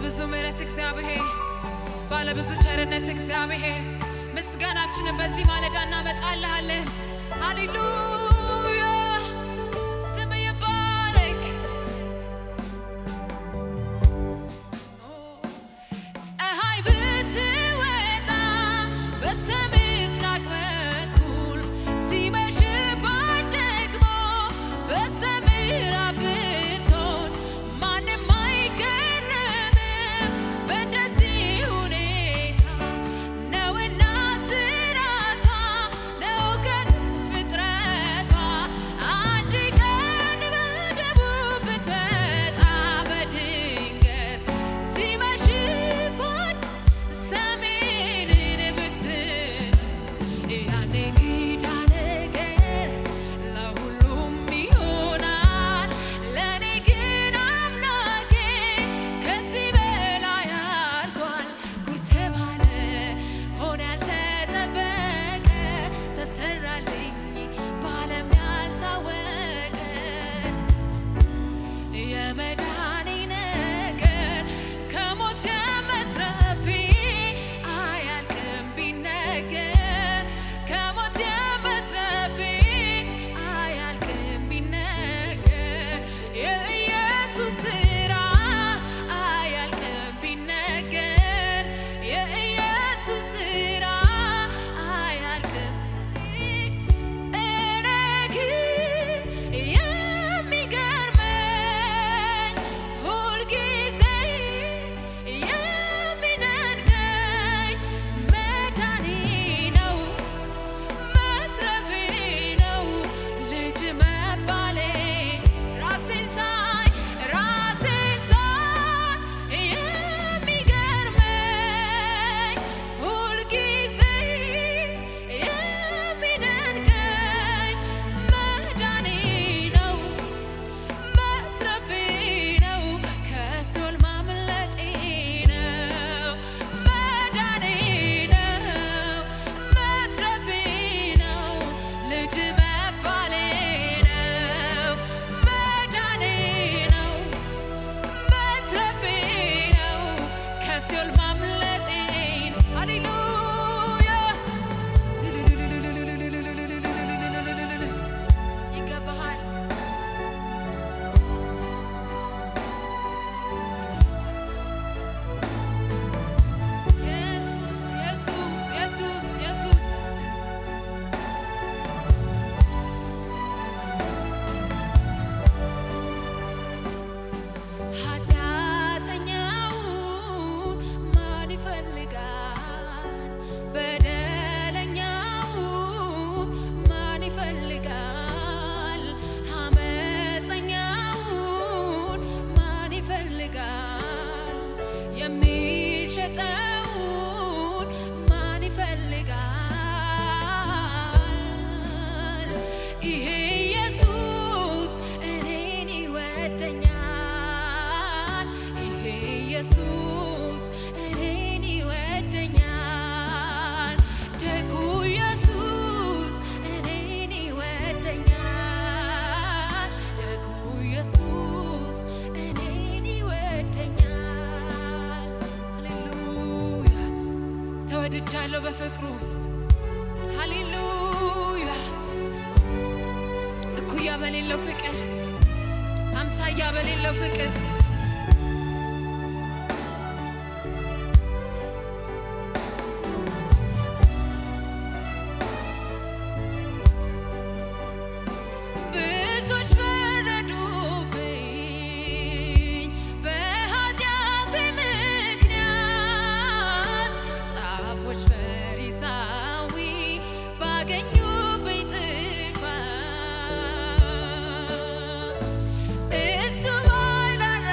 ብዙ ምሕረት እግዚአብሔር ባለ ብዙ ቸርነት እግዚአብሔር ምስጋናችንን በዚህ ማለዳ እናመጣልሃለን። ሃሌሉያ ስም ይባረክ። ፀሐይ ብትወጣ በስተምስራቅ በኩል ሲመሽባት ደግሞ በስተምዕራብ ብትሆን ማንም አይገረምም። በእንደዚህ ሁኔታ ነውና ስራቷ ነው ከፍጥረቷ። አንድ ቀን በደቡብ ብትወጣ በድንገት ሲመሽባት ሰሜንን ብትል ያኔ እንግዳ ነገር ለሁሉም ይሆናል። ለእኔ ግን አምላኬ ከዚህ በላይ አድርጓል። ጉድ ተባለ ሆነ ያልተጠበቀ ተሰራልኝ በዓለም ያልታወቀ የመዳኔ ነገር ከሞት የመትረፌ አያልቅም ቢነገር። ከሞት የመትረፌ አያልቅም ቢነገር። የኢየሱስ ሥራ አያልቅም ቢነገር። የኢየሱስ ሥራ አያልቅም። እኔ ግን የሚገርመኝ ሁልጊዜ የሚደንቀኝ መዳኔ ነው መትረፌ ነው ልጅ መባሌ። ራሴን ሳይ የሚገርመኝ ሁልጊዜ የሚደንቀኝ መዳኔ ነው መትረፌ ነው ከሲኦል ማምለጤ ነው። መዳኔ ነው መትረፌ ነው ልጅ መባሌ ነው። መዳኔ ነው መትረፌ ነው ከሲኦል ማምለጤ ነው። ሃሌሉያ ይገባሃል። ኢየሱስ ኢየሱስ ኢየሱስ ኢየሱስ ኃጢአተኛውን ማን ይፈልጋል? በደለኛውን ማን ይፈልጋል? አመፀኛውን ማን ይፈልጋል? የሚሸጠውን ማን ይፈልጋል? ይሄ ኢየሱስ እኔን ይወደኛል። ይሄ ኢየሱስ እኔን ይወደኛል። ደጉ ኢየሱስ እኔን ይወደኛል። ደጉ ኢየሱስ እኔን ይወደኛል። ሃሌሉያ ተወድጃለሁ በፍቅሩ። ሃሌሉያ እኩያ በሌለው ፍቅር አምሳያ በሌለው ፍቅር ብዙዎች ፈረዱብኝ በኃጢአቴ ምክንያት። ጻፎች ፈሪሳዊ ባገኙብኝ ጥፋት እሱ ባይራራ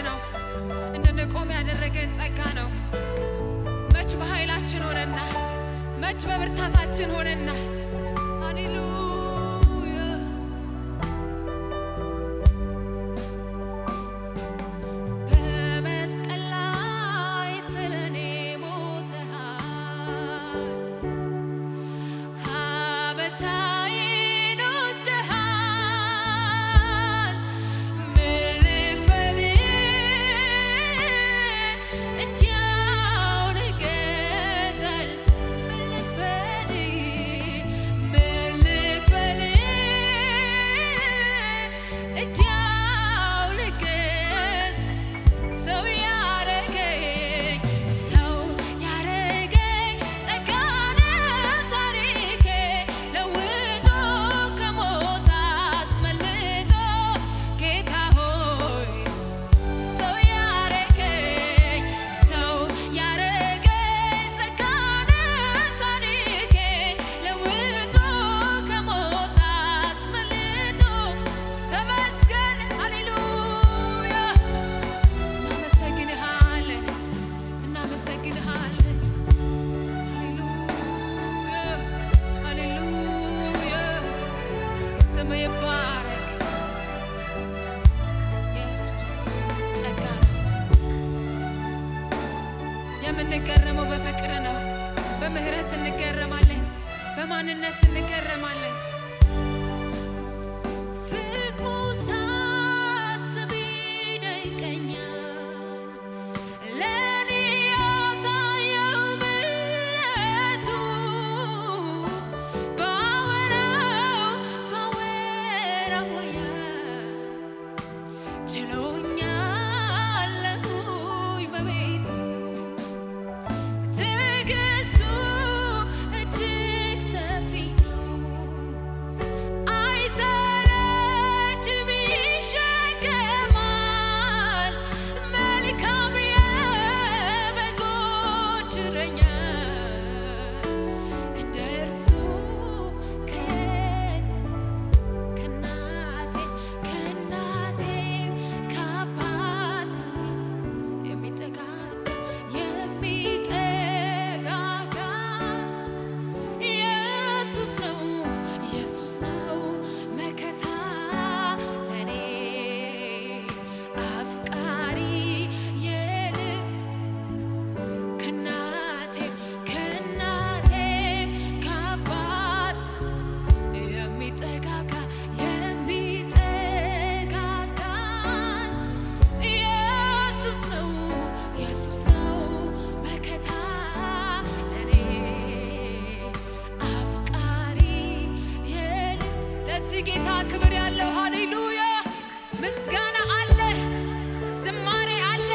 ነው እንድንቆም ያደረገን ጸጋ ነው። መች በኃይላችን ሆነና መች በብርታታችን ሆነና ሃሌሉያ የምንገረመው በፍቅር ነው። በምህረት እንገረማለን፣ በማንነት እንገረማለን። ፍቅሩ ሳስብ ይደንቀኛል፣ ለኔ ያሳየው ምሕረቱ ባወራው ችሎኛለሁኝ በቤቱ ትዕግስቱ እጅግ ሰፊ ነው፣ አይሰለችም ይሸከማል፣ መልካም የበጎች እረኛ እንደ እርሱ ከእናቴም ከአባቴ የሚጠጋጋ ኢየሱስ ነው መከታ ለኔ አፍቃሪ ከእናቴም ከአባት የሚጠጋጋ ኢየሱስ ነው መከታ ለኔ አፍቃሪ ለዚህ ጌታ ክብር ያለው ሃሌሉያ ምስጋና አለ፣ ዝማሬ አለ።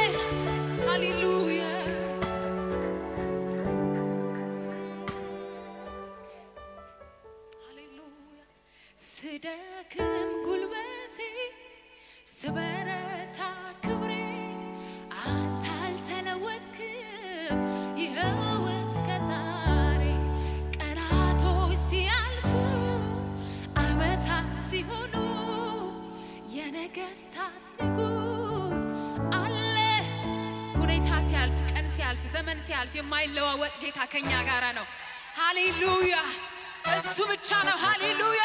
ሃሌሉያ ሃሌሉያ ስደክም ጉልበቴ ስበረታ ክብሬ አንተ አልተለወጥክም ይኸው እስከ ዛሬ ቀናቶች ሲያልፉ ዓመታት ሲሆኑ የነገስታት ንጉሥ አለ። ሁኔታ ሲያልፍ ቀን ሲያልፍ ዘመን ሲያልፍ የማይለዋወጥ ጌታ ከኛ ጋራ ነው። ሃሌሉያ እሱ ብቻ ነው። ሃሌሉያ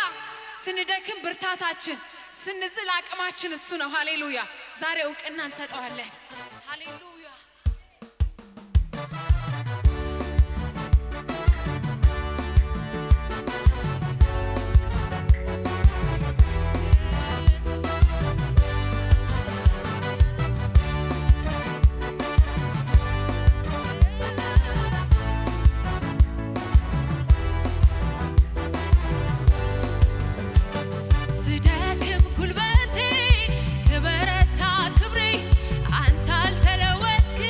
ስንደክም ብርታታችን፣ ስንዝል አቅማችን እሱ ነው። ሃሌሉያ ዛሬ እውቅና እንሰጠዋለን። ሃሌሉያ ስደክም ጉልበቴ ስበረታ ክብሬ አንተ አልተለወጥክም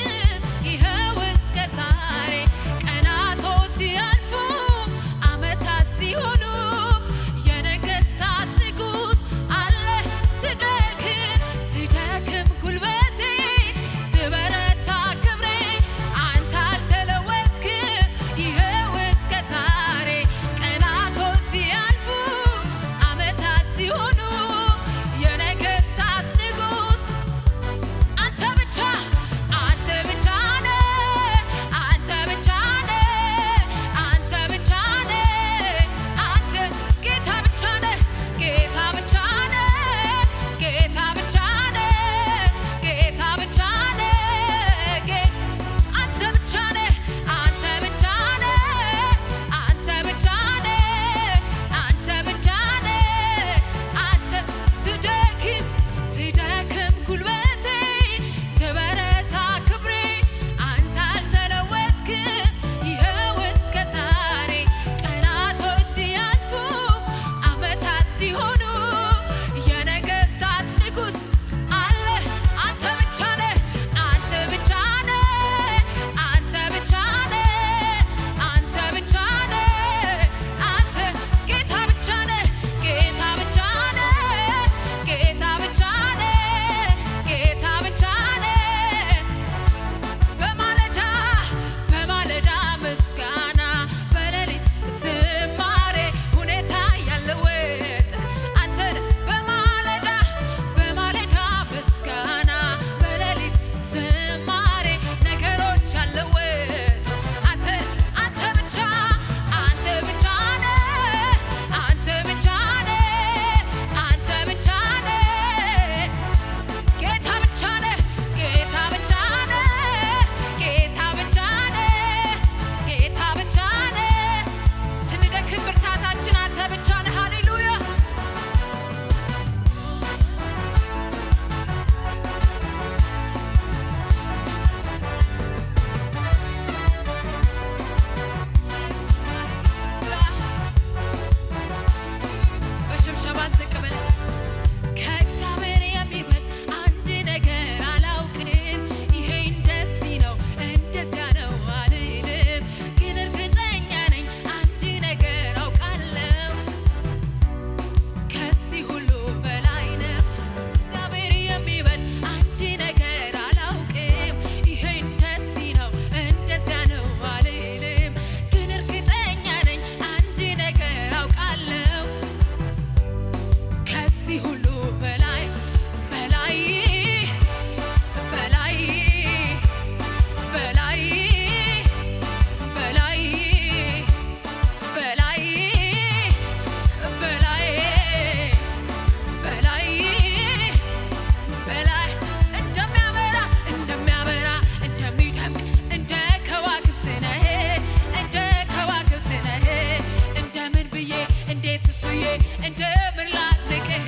እንዴትስ ብዬ እንደምን ላድንቅህ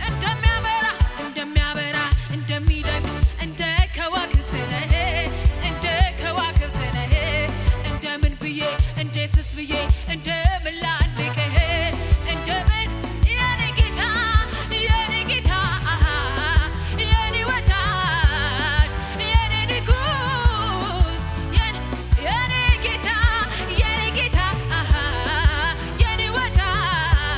እንደሚያበራ እንደሚደንቅ እንደ ከዋክብት ነህ እንደምን ብዬ እንዴትስ ብዬ እንደምን ላድንቅህ እንደምን የኔ ጌታ የኔ ወዳጅ የኔ ንጉሥ የኔ ጌታ የኔ ወዳጅ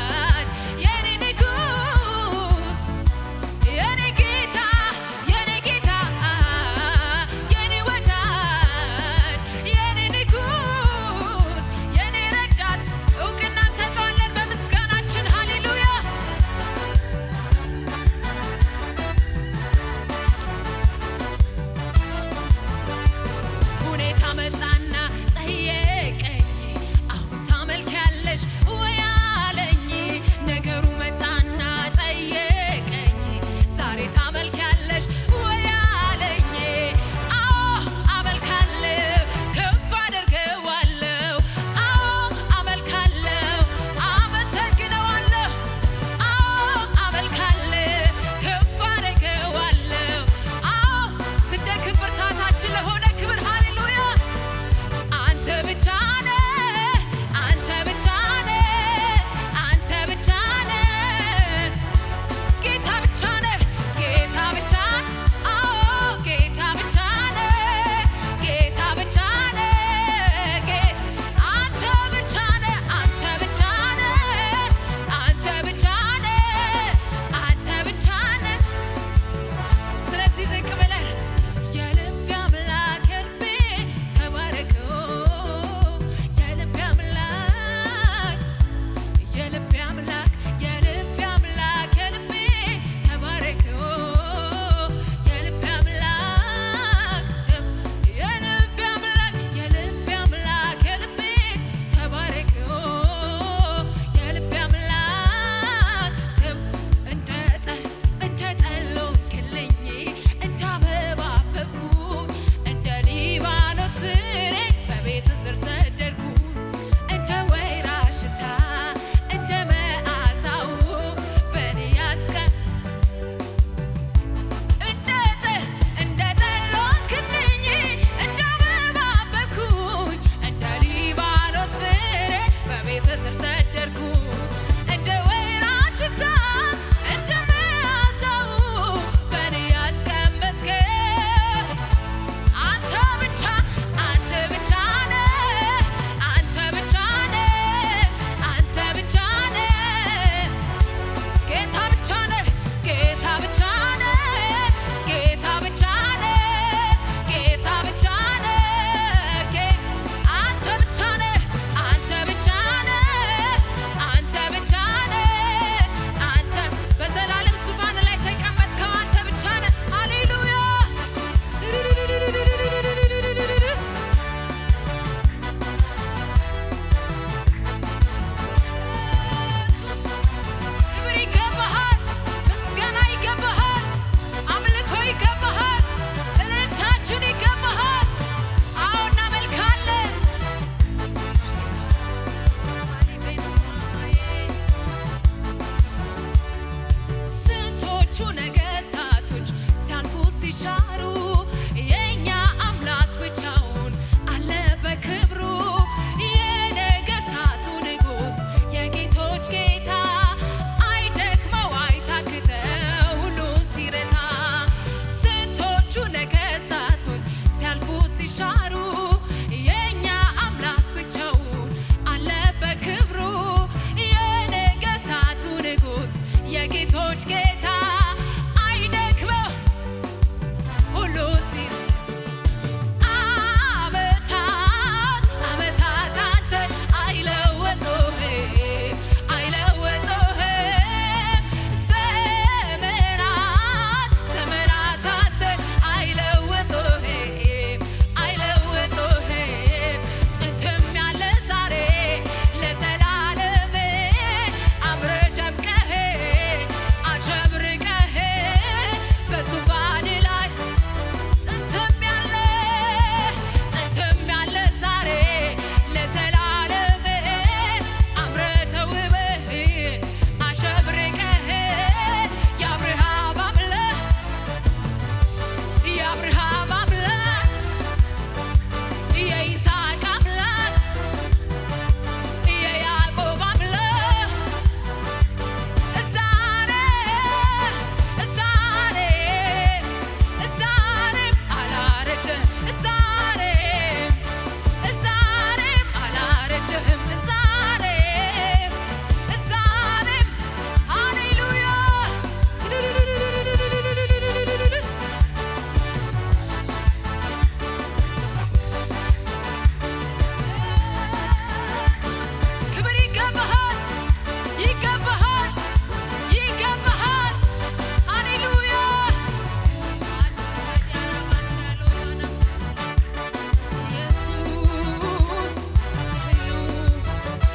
እዛ